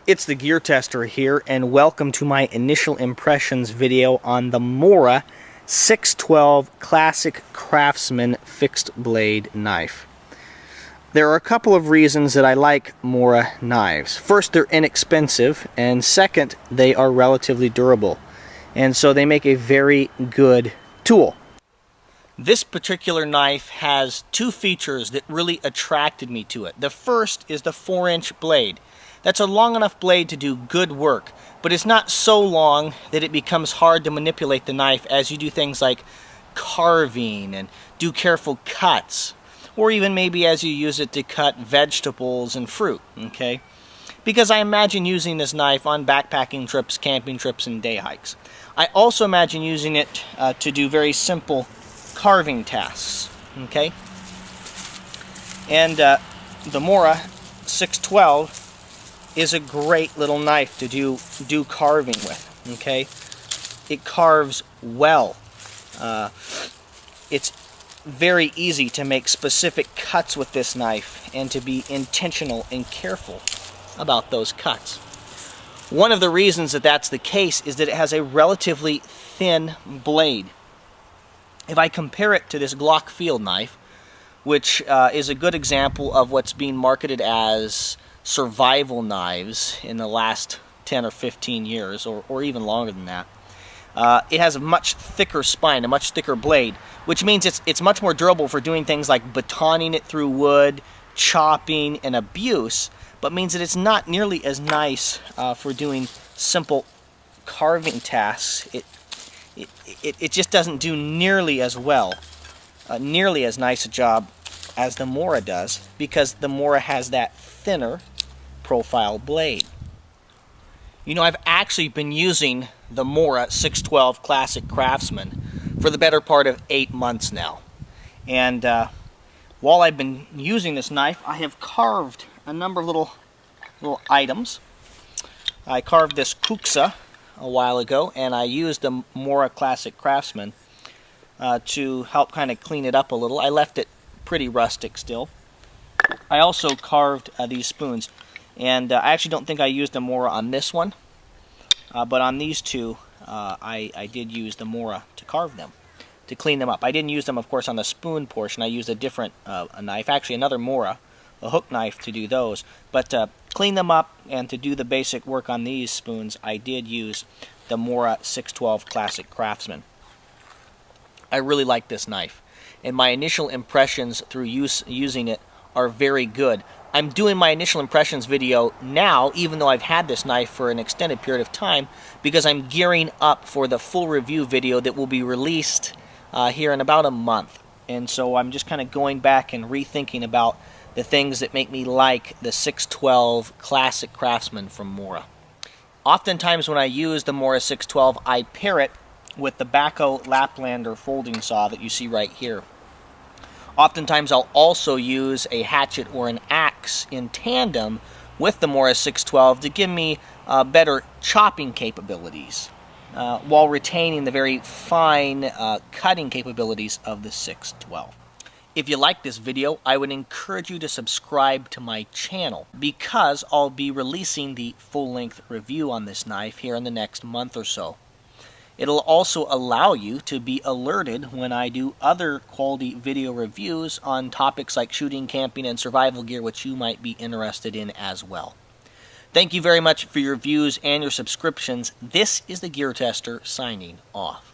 It's the Gear Tester here, and welcome to my initial impressions video on the MORA 612 Classic Craftsman Fixed Blade Knife. There are a couple of reasons that I like MORA knives. First, they're inexpensive, and second, they are relatively durable, and so they make a very good tool. This particular knife has two features that really attracted me to it. The first is the 4-inch blade. That's a long enough blade to do good work, but it's not so long that it becomes hard to manipulate the knife as you do things like carving and do careful cuts, or even maybe as you use it to cut vegetables and fruit, okay? Because I imagine using this knife on backpacking trips, camping trips, and day hikes. I also imagine using it to do very simple carving tasks, okay? And the MORA 612 is a great little knife to do carving with, okay? It carves well. It's very easy to make specific cuts with this knife and to be intentional and careful about those cuts. One of the reasons that that's the case is that it has a relatively thin blade. If I compare it to this Glock field knife, which is a good example of what's being marketed as survival knives in the last 10 or 15 years, or even longer than that, it has a much thicker spine, a much thicker blade, which means it's much more durable for doing things like batoning it through wood, chopping, and abuse, but means that it's not nearly as nice for doing simple carving tasks. It just doesn't do nearly as well, nearly as nice a job as the MORA does, because the MORA has that thinner profile blade. You know, I've actually been using the MORA 612 Classic Craftsman for the better part of 8 months now. And while I've been using this knife, I have carved a number of little items. I carved this kuksa a while ago, and I used the MORA Classic Craftsman to help kind of clean it up a little. I left it pretty rustic still. I also carved these spoons, and I actually don't think I used the MORA on this one, but on these two I did use the MORA to carve them, to clean them up. I didn't use them, of course, on the spoon portion. I used a different knife, actually another MORA, a hook knife, to do those. But to clean them up and to do the basic work on these spoons, I did use the MORA 612 Classic Craftsman. I really like this knife, and my initial impressions through using it are very good. I'm doing my initial impressions video now, even though I've had this knife for an extended period of time, because I'm gearing up for the full review video that will be released here in about a month. And so I'm just kind of going back and rethinking about the things that make me like the 612 Classic Craftsman from MORA. Oftentimes when I use the MORA 612, I pair it with the Bahco Laplander folding saw that you see right here. Oftentimes I'll also use a hatchet or an axe in tandem with the MORA 612 to give me better chopping capabilities while retaining the very fine cutting capabilities of the 612. If you like this video, I would encourage you to subscribe to my channel, because I'll be releasing the full-length review on this knife here in the next month or so. It'll also allow you to be alerted when I do other quality video reviews on topics like shooting, camping, and survival gear, which you might be interested in as well. Thank you very much for your views and your subscriptions. This is the Gear Tester signing off.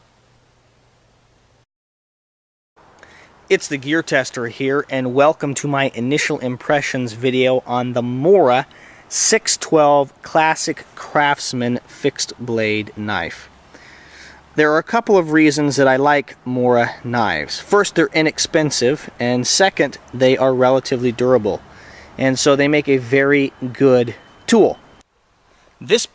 It's the Gear Tester here, and welcome to my initial impressions video on the MORA 612 Classic Craftsman Fixed Blade Knife. There are a couple of reasons that I like MORA knives. First, they're inexpensive, and second, they are relatively durable, and so they make a very good tool. This